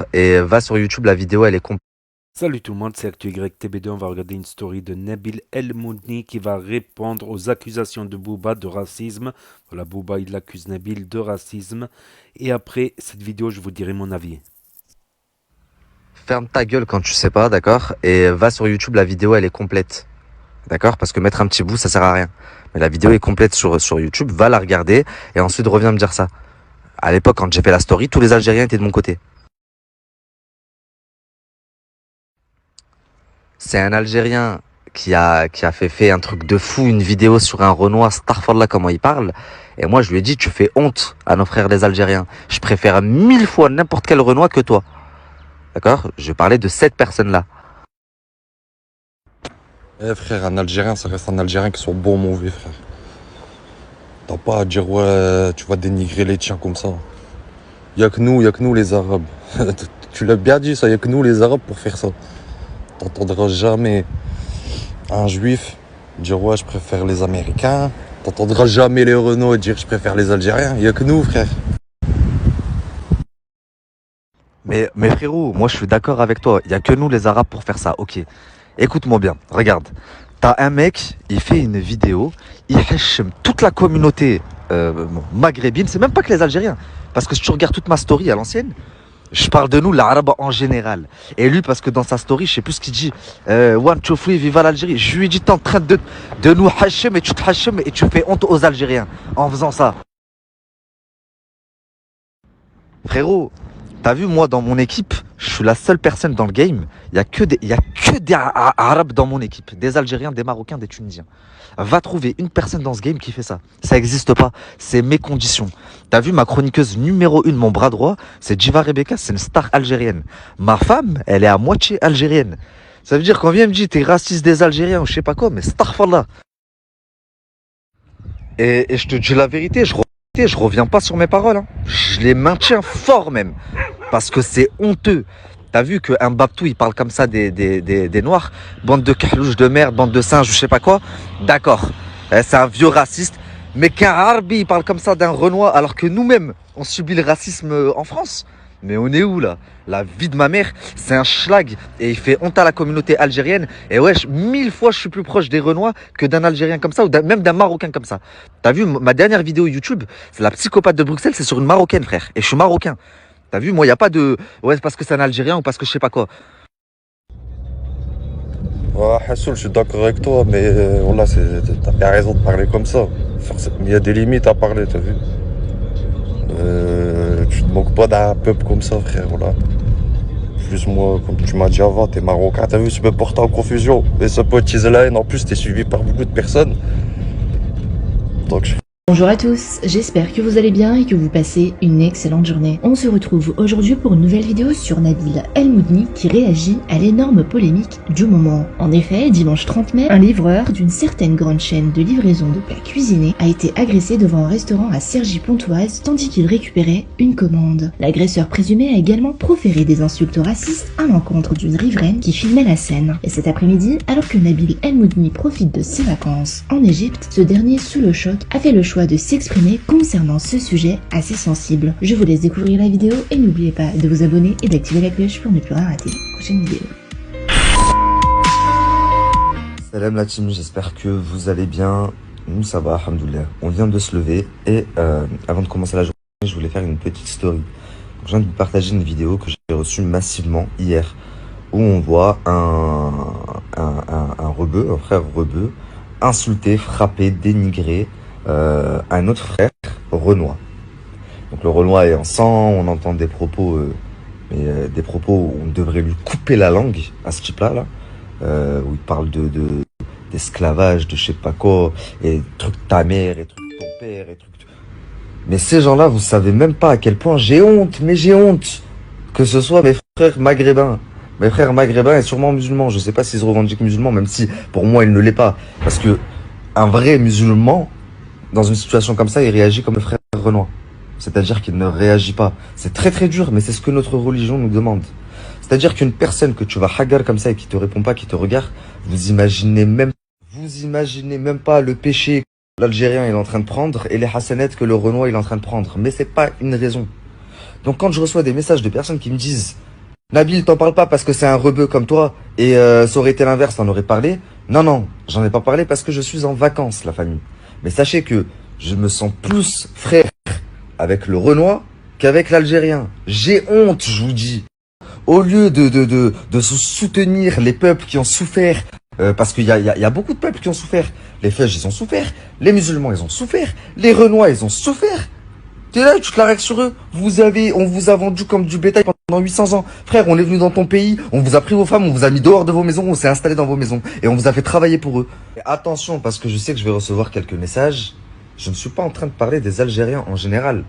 d'accord? Et va sur YouTube, la vidéo elle est complète. Salut tout le monde, c'est ActuYTB2. On va regarder une story de Nabil El Moudni qui va répondre aux accusations de Booba de racisme. Voilà, Booba il accuse Nabil de racisme. Et après cette vidéo, je vous dirai mon avis. Ferme ta gueule quand tu sais pas, d'accord? Et va sur YouTube, la vidéo elle est complète. D'accord? Parce que mettre un petit bout, ça sert à rien. Mais la vidéo est complète sur YouTube, va la regarder et ensuite reviens me dire ça. À l'époque, quand j'ai fait la story, tous les Algériens étaient de mon côté. C'est un Algérien qui a fait un truc de fou, une vidéo sur un Renoir, Starfallah, comment il parle. Et moi, je lui ai dit, tu fais honte à nos frères les Algériens. Je préfère 1000 fois n'importe quel Renoir que toi. D'accord? Je parlais de cette personne-là. Eh frère, un Algérien, ça reste un Algérien qui soit bon ou mauvais, frère. T'as pas à dire, ouais, tu vas dénigrer les tiens comme ça. Y'a que nous les Arabes. Tu l'as bien dit ça, y'a que nous les Arabes pour faire ça. T'entendras jamais un juif dire, ouais, je préfère les Américains. T'entendras jamais les Renault dire, je préfère les Algériens. Y'a que nous, frère. Mais frérot, moi je suis d'accord avec toi. Il y a que nous les Arabes pour faire ça. Ok. Écoute-moi bien. Regarde. T'as un mec, il fait une vidéo, il hachem toute la communauté maghrébine. C'est même pas que les Algériens. Parce que si tu regardes toute ma story à l'ancienne, je parle de nous, l'arabe en général. Et lui, parce que dans sa story, je sais plus ce qu'il dit. One, two, three, viva l'Algérie. Je lui ai dit, t'es en train de nous hachem et tu te hachem et tu fais honte aux Algériens en faisant ça. Frérot, t'as vu, moi, dans mon équipe, je suis la seule personne dans le game. Il y a que des Arabes dans mon équipe. Des Algériens, des Marocains, des Tunisiens. Va trouver une personne dans ce game qui fait ça. Ça n'existe pas. C'est mes conditions. T'as vu, ma chroniqueuse numéro 1, mon bras droit, c'est Djiva Rebecca, c'est une star algérienne. Ma femme, elle est à moitié algérienne. Ça veut dire qu'on vient me dire, t'es raciste des Algériens ou je sais pas quoi, mais starfallah. Et je te dis la vérité, je reviens pas sur mes paroles. Hein. Je les maintiens fort même. Parce que c'est honteux. T'as vu qu'un Babtou, il parle comme ça des Noirs. Bande de kahlouches de merde, bande de singes, je sais pas quoi. D'accord. C'est un vieux raciste. Mais qu'un Arbi, il parle comme ça d'un Renoir, alors que nous-mêmes, on subit le racisme en France. Mais on est où là? La vie de ma mère, c'est un schlag. Et il fait honte à la communauté algérienne. Et ouais, 1000 fois je suis plus proche des Renois que d'un Algérien comme ça, ou même d'un Marocain comme ça. T'as vu, ma dernière vidéo YouTube, c'est la psychopathe de Bruxelles, c'est sur une Marocaine, frère. Et je suis Marocain. T'as vu, moi, il n'y a pas de... Ouais, c'est parce que c'est un Algérien ou parce que je sais pas quoi. Ouais, Hassoul, je suis d'accord avec toi, mais voilà, t'as bien raison de parler comme ça. Mais il y a des limites à parler, t'as vu. Tu te moques pas d'un peuple comme ça, frère, voilà. Plus moi, comme tu m'as dit avant, t'es marocain, t'as vu, tu peux porter en confusion. Et ça peut attiser la haine, en plus, t'es suivi par beaucoup de personnes. Donc, Bonjour à tous, j'espère que vous allez bien et que vous passez une excellente journée. On se retrouve aujourd'hui pour une nouvelle vidéo sur Nabil El Moudni qui réagit à l'énorme polémique du moment. En effet, dimanche 30 mai, un livreur d'une certaine grande chaîne de livraison de plats cuisinés a été agressé devant un restaurant à Cergy-Pontoise tandis qu'il récupérait une commande. L'agresseur présumé a également proféré des insultes racistes à l'encontre d'une riveraine qui filmait la scène. Et cet après-midi, alors que Nabil El Moudni profite de ses vacances en Égypte, ce dernier, sous le choc, a fait le choix de s'exprimer concernant ce sujet assez sensible. Je vous laisse découvrir la vidéo et n'oubliez pas de vous abonner et d'activer la cloche pour ne plus rien rater la prochaine vidéo. Salam la team, j'espère que vous allez bien. Nous ça va, alhamdoulilah. On vient de se lever et avant de commencer la journée, je voulais faire une petite story. Donc, je viens de vous partager une vidéo que j'ai reçue massivement hier où on voit un rebeu, un frère rebeu, insulter, frapper, dénigrer un autre frère Renoir. Donc le Renoir est en sang, on entend des propos, des propos où on devrait lui couper la langue à ce type-là, où il parle d'esclavage, de je sais pas quoi, et truc de ta mère, et truc de ton père, et truc. Mais ces gens-là, vous savez même pas à quel point j'ai honte, mais j'ai honte que ce soit mes frères maghrébins. Mes frères maghrébins et sûrement musulmans. Je sais pas s'ils se revendiquent musulmans, même si pour moi il ne l'est pas, parce que un vrai musulman dans une situation comme ça, il réagit comme le frère Renoir. C'est-à-dire qu'il ne réagit pas. C'est très très dur, mais c'est ce que notre religion nous demande. C'est-à-dire qu'une personne que tu vas hagar comme ça et qui te répond pas, qui te regarde, vous imaginez même pas le péché que l'Algérien est en train de prendre et les hassanettes que le Renoir est en train de prendre. Mais c'est pas une raison. Donc quand je reçois des messages de personnes qui me disent Nabil, t'en parles pas parce que c'est un rebeu comme toi. Et ça aurait été l'inverse, t'en aurais parlé. Non, non, j'en ai pas parlé parce que je suis en vacances, la famille. Mais sachez que je me sens plus frère avec le Renoir qu'avec l'Algérien. J'ai honte, je vous dis. Au lieu de soutenir les peuples qui ont souffert, parce qu'il y a beaucoup de peuples qui ont souffert. Les Fèges, ils ont souffert. Les musulmans, ils ont souffert. Les Renois, ils ont souffert. T'es là, tu te la règles sur eux. On vous a vendu comme du bétail pendant 800 ans. Frère, on est venu dans ton pays, on vous a pris vos femmes, on vous a mis dehors de vos maisons, on s'est installé dans vos maisons. Et on vous a fait travailler pour eux. Et attention, parce que je sais que je vais recevoir quelques messages. Je ne suis pas en train de parler des Algériens en général.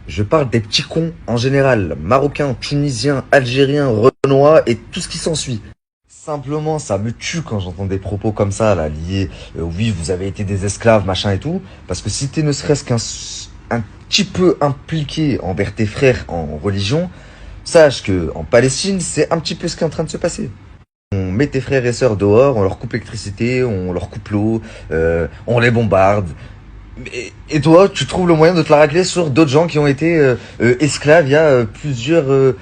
Je parle des petits cons en général. Marocains, Tunisiens, Algériens, Renois et tout ce qui s'ensuit. Simplement, ça me tue quand j'entends des propos comme ça, là, liés, oui, vous avez été des esclaves, machin et tout. Parce que si t'es ne serait-ce un petit peu impliqué envers tes frères en religion, sache que en Palestine, c'est un petit peu ce qui est en train de se passer. On met tes frères et sœurs dehors, on leur coupe l'électricité, on leur coupe l'eau, on les bombarde. Et toi, tu trouves le moyen de te la racler sur d'autres gens qui ont été esclaves il y a plusieurs...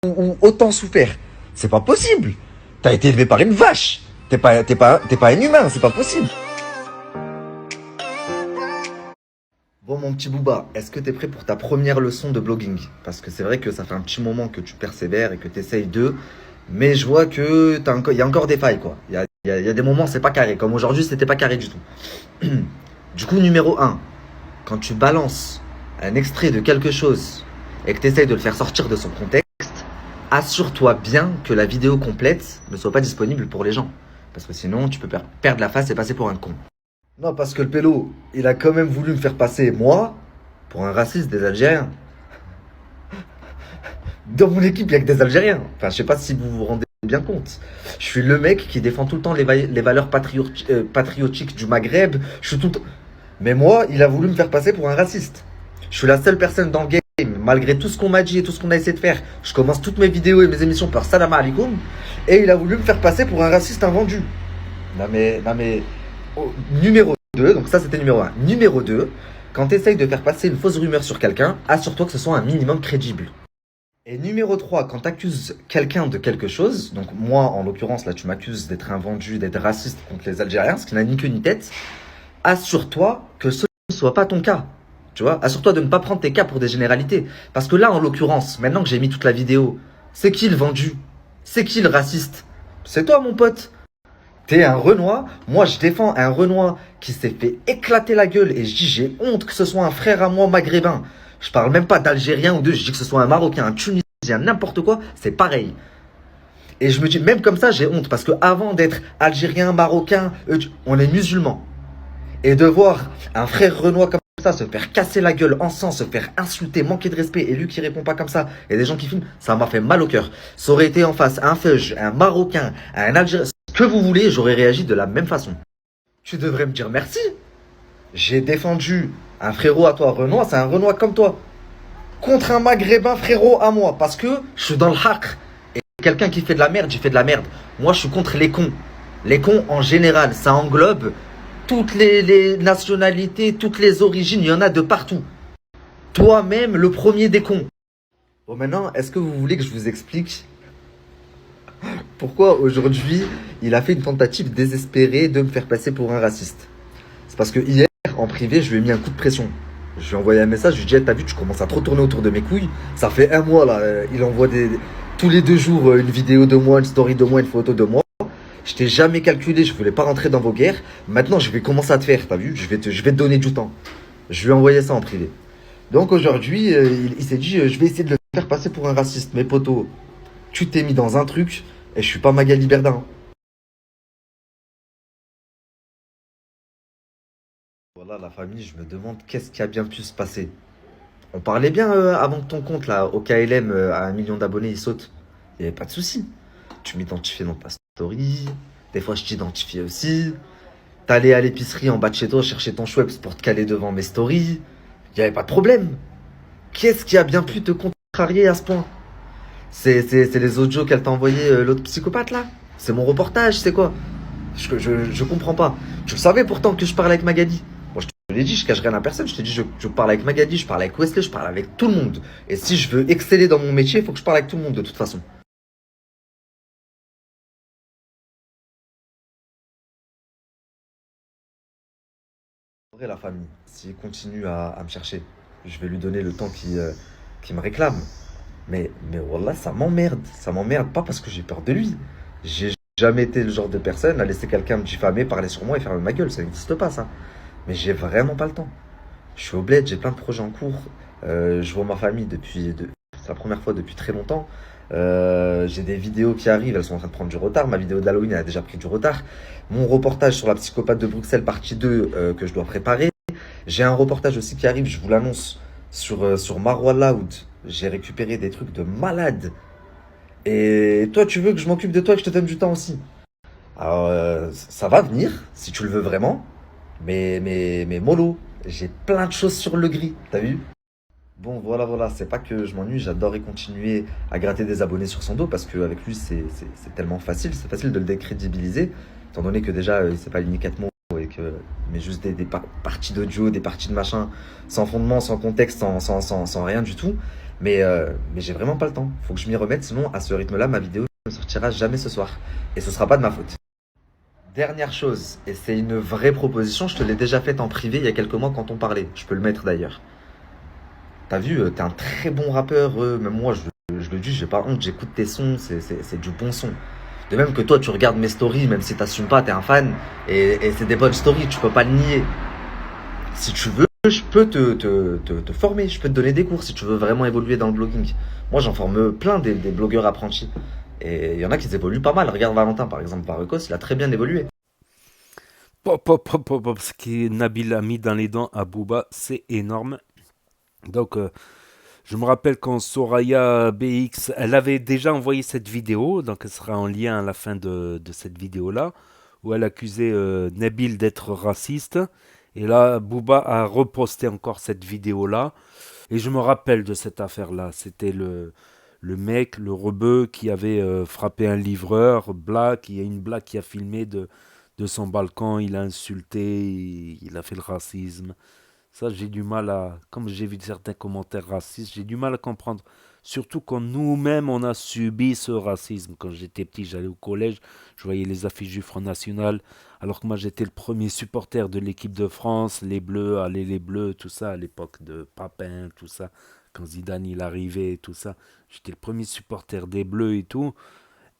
ou autant souffert. C'est pas possible. T'as été élevé par une vache. T'es pas un humain, c'est pas possible. Bon mon petit Booba, est-ce que t'es prêt pour ta première leçon de blogging? Parce que c'est vrai que ça fait un petit moment que tu persévères et que t'essayes mais je vois que il y a encore des failles quoi. Il y a des moments c'est pas carré, comme aujourd'hui c'était pas carré du tout. Du coup numéro 1, quand tu balances un extrait de quelque chose et que t'essayes de le faire sortir de son contexte, assure-toi bien que la vidéo complète ne soit pas disponible pour les gens. Parce que sinon tu peux perdre la face et passer pour un con. Non, parce que le pélo, il a quand même voulu me faire passer, moi, pour un raciste des Algériens. Dans mon équipe, il n'y a que des Algériens. Enfin, je sais pas si vous vous rendez bien compte. Je suis le mec qui défend tout le temps les valeurs patriotiques du Maghreb. Je suis tout le temps... Mais moi, il a voulu me faire passer pour un raciste. Je suis la seule personne dans le game, malgré tout ce qu'on m'a dit et tout ce qu'on a essayé de faire. Je commence toutes mes vidéos et mes émissions par salam alaikum. Et il a voulu me faire passer pour un raciste invendu. Non mais... Oh, numéro 2, donc ça c'était numéro 1. Numéro 2, quand tu essayes de faire passer une fausse rumeur sur quelqu'un, assure-toi que ce soit un minimum crédible. Et numéro 3, quand tu accuses quelqu'un de quelque chose, donc moi en l'occurrence là tu m'accuses d'être invendu, d'être raciste contre les Algériens, ce qui n'a ni queue ni tête, assure-toi que ce ne soit pas ton cas. Tu vois, assure-toi de ne pas prendre tes cas pour des généralités. Parce que là en l'occurrence, maintenant que j'ai mis toute la vidéo, c'est qui le vendu? C'est qui le raciste? C'est toi mon pote. T'es un Renoir, moi je défends un Renoir qui s'est fait éclater la gueule et je dis j'ai honte que ce soit un frère à moi maghrébin. Je parle même pas d'Algérien ou de, je dis que ce soit un Marocain, un Tunisien, n'importe quoi, c'est pareil. Et je me dis même comme ça j'ai honte parce que avant d'être Algérien, Marocain, on est musulmans. Et de voir un frère Renoir comme ça se faire casser la gueule en sang, se faire insulter, manquer de respect et lui qui répond pas comme ça et des gens qui filment, ça m'a fait mal au cœur. Ça aurait été en face un Feuge, un Marocain, un Algérien, que vous voulez, j'aurais réagi de la même façon. Tu devrais me dire merci. J'ai défendu un frérot à toi, Renoir, c'est un Renoir comme toi. Contre un Maghrébin frérot à moi, parce que je suis dans le haq. Et quelqu'un qui fait de la merde, j'ai fait de la merde. Moi, je suis contre les cons. Les cons en général, ça englobe toutes les nationalités, toutes les origines, il y en a de partout. Toi-même, le premier des cons. Bon, maintenant, est-ce que vous voulez que je vous explique pourquoi aujourd'hui il a fait une tentative désespérée de me faire passer pour un raciste? C'est parce que hier, en privé, je lui ai mis un coup de pression. Je lui ai envoyé un message, je lui ai dit hey, t'as vu, tu commences à trop tourner autour de mes couilles. Ça fait un mois là, il envoie tous les 2 jours une vidéo de moi, une story de moi, une photo de moi. Je t'ai jamais calculé, je voulais pas rentrer dans vos guerres. Maintenant je vais commencer à te faire, t'as vu, je vais te donner du temps. Je lui ai envoyé ça en privé. Donc aujourd'hui, il s'est dit je vais essayer de le faire passer pour un raciste. Mais poto, tu t'es mis dans un truc. Et je suis pas Magali Berda. Voilà la famille, je me demande qu'est-ce qui a bien pu se passer. On parlait bien avant que ton compte là, au KLM, à 1 million d'abonnés, il saute. Il n'y avait pas de souci. Tu m'identifiais dans ta story. Des fois je t'identifiais aussi. T'allais à l'épicerie en bas de chez toi chercher ton Schweppes pour te caler devant mes stories. Il n'y avait pas de problème. Qu'est-ce qui a bien pu te contrarier à ce point? C'est les audios qu'elle t'a envoyé l'autre psychopathe là? C'est mon reportage, c'est quoi? Je comprends pas. Tu le savais pourtant que je parle avec Magali. Moi je te l'ai dit, je cache rien à personne. Je t'ai dit je parle avec Magali, je parle avec Wesley, je parle avec tout le monde. Et si je veux exceller dans mon métier, il faut que je parle avec tout le monde de toute façon. Après, la famille, s'il continue à me chercher, je vais lui donner le temps qu'il me réclame. Mais voilà, ça m'emmerde pas parce que j'ai peur de lui. J'ai jamais été le genre de personne à laisser quelqu'un me diffamer, parler sur moi et fermer ma gueule, ça n'existe pas ça. Mais j'ai vraiment pas le temps. Je suis au bled, j'ai plein de projets en cours. Je vois ma famille c'est la première fois depuis très longtemps. J'ai des vidéos qui arrivent, elles sont en train de prendre du retard. Ma vidéo d'Halloween, elle a déjà pris du retard. Mon reportage sur la psychopathe de Bruxelles, partie 2, que je dois préparer. J'ai un reportage aussi qui arrive, je vous l'annonce, sur Marwa Loud. J'ai récupéré des trucs de malade. Et toi, tu veux que je m'occupe de toi et que je te donne du temps aussi. Alors, ça va venir, si tu le veux vraiment. Mais mollo, j'ai plein de choses sur le gris, t'as vu? Bon, voilà, c'est pas que je m'ennuie, j'adorerais continuer à gratter des abonnés sur son dos parce qu'avec lui, c'est tellement facile, c'est facile de le décrédibiliser, étant donné que déjà, il sait pas aligner 4 mots et que mais juste parties d'audio, des parties de machin, sans fondement, sans contexte, sans rien du tout. Mais j'ai vraiment pas le temps, faut que je m'y remette, sinon à ce rythme-là, ma vidéo ne sortira jamais ce soir. Et ce sera pas de ma faute. Dernière chose, et c'est une vraie proposition, je te l'ai déjà faite en privé il y a quelques mois quand on parlait, je peux le mettre d'ailleurs. T'as vu, t'es un très bon rappeur, même moi je le dis, j'ai pas honte, j'écoute tes sons, c'est du bon son. De même que toi tu regardes mes stories, même si t'assumes pas, t'es un fan, et c'est des bonnes stories, tu peux pas le nier. Si tu veux, je peux te former, je peux te donner des cours si tu veux vraiment évoluer dans le blogging. Moi j'en forme plein des blogueurs apprentis. Et il y en a qui évoluent pas mal. Regarde Valentin par exemple, Varicos, il a très bien évolué. Ce que Nabil a mis dans les dents à Booba, c'est énorme. Donc, je me rappelle quand Soraya BX, elle avait déjà envoyé cette vidéo, donc elle sera en lien à la fin de cette vidéo-là, où elle accusait Nabil d'être raciste. Et là, Booba a reposté encore cette vidéo-là. Et je me rappelle de cette affaire-là. C'était le mec, le rebeu, qui avait frappé un livreur, Black. Il y a une Black qui a filmé de son balcon. Il a insulté, il a fait le racisme. Ça, j'ai du mal à... Comme j'ai vu certains commentaires racistes, j'ai du mal à comprendre. Surtout quand nous-mêmes, on a subi ce racisme. Quand j'étais petit, j'allais au collège, je voyais les affiches du Front National. Alors que moi, j'étais le premier supporter de l'équipe de France, les Bleus, allez les Bleus, tout ça, à l'époque de Papin, tout ça. Quand Zidane, il arrivait, tout ça. J'étais le premier supporter des Bleus et tout.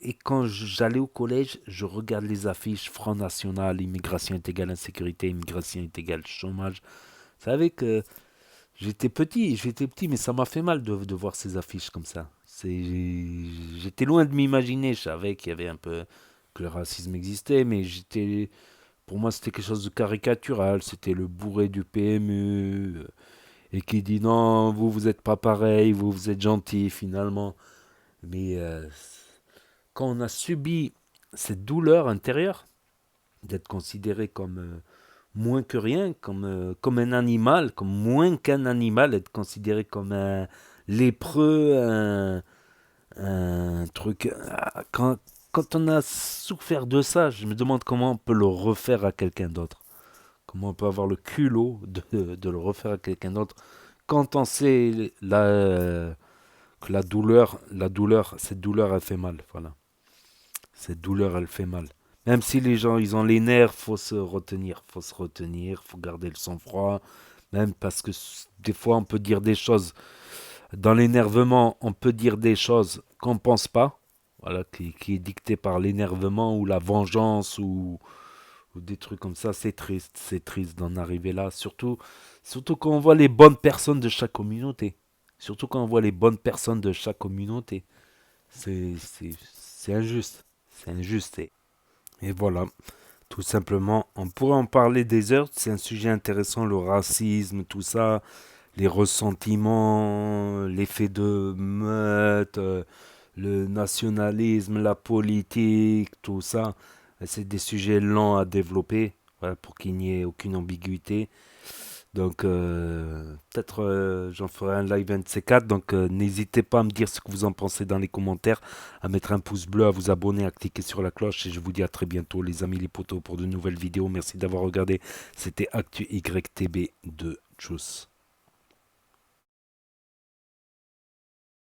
Et quand j'allais au collège, je regarde les affiches Front National, immigration est égale insécurité, immigration est égale chômage. Vous savez que j'étais petit, mais ça m'a fait mal de voir ces affiches comme ça. J'étais loin de m'imaginer, je savais qu'il y avait un peu, que le racisme existait, mais pour moi c'était quelque chose de caricatural, c'était le bourré du PMU, et qui dit non, vous êtes pas pareil, vous êtes gentil finalement. Mais quand on a subi cette douleur intérieure, d'être considéré comme moins que rien, comme un animal, comme moins qu'un animal, être considéré comme un lépreux, un truc. Quand on a souffert de ça, je me demande comment on peut le refaire à quelqu'un d'autre. Comment on peut avoir le culot de le refaire à quelqu'un d'autre quand on sait que cette douleur, elle fait mal. Voilà. Cette douleur, elle fait mal. Même si les gens, ils ont les nerfs, faut garder le sang-froid, même parce que des fois, on peut dire des choses, dans l'énervement, on peut dire des choses qu'on ne pense pas, voilà, qui est dicté par l'énervement ou la vengeance ou des trucs comme ça. C'est triste d'en arriver là, surtout quand on voit les bonnes personnes de chaque communauté. Surtout quand on voit les bonnes personnes de chaque communauté. C'est injuste. C'est injuste. Et voilà, tout simplement, on pourrait en parler des heures, c'est un sujet intéressant, le racisme, tout ça, les ressentiments, l'effet de meute, le nationalisme, la politique, tout ça. C'est des sujets lents à développer, voilà, pour qu'il n'y ait aucune ambiguïté. Donc, peut-être j'en ferai un live un de ces quatre. Donc, n'hésitez pas à me dire ce que vous en pensez dans les commentaires, à mettre un pouce bleu, à vous abonner, à cliquer sur la cloche. Et je vous dis à très bientôt, les amis, les potos, pour de nouvelles vidéos. Merci d'avoir regardé. C'était Actu YTB de Tchuss.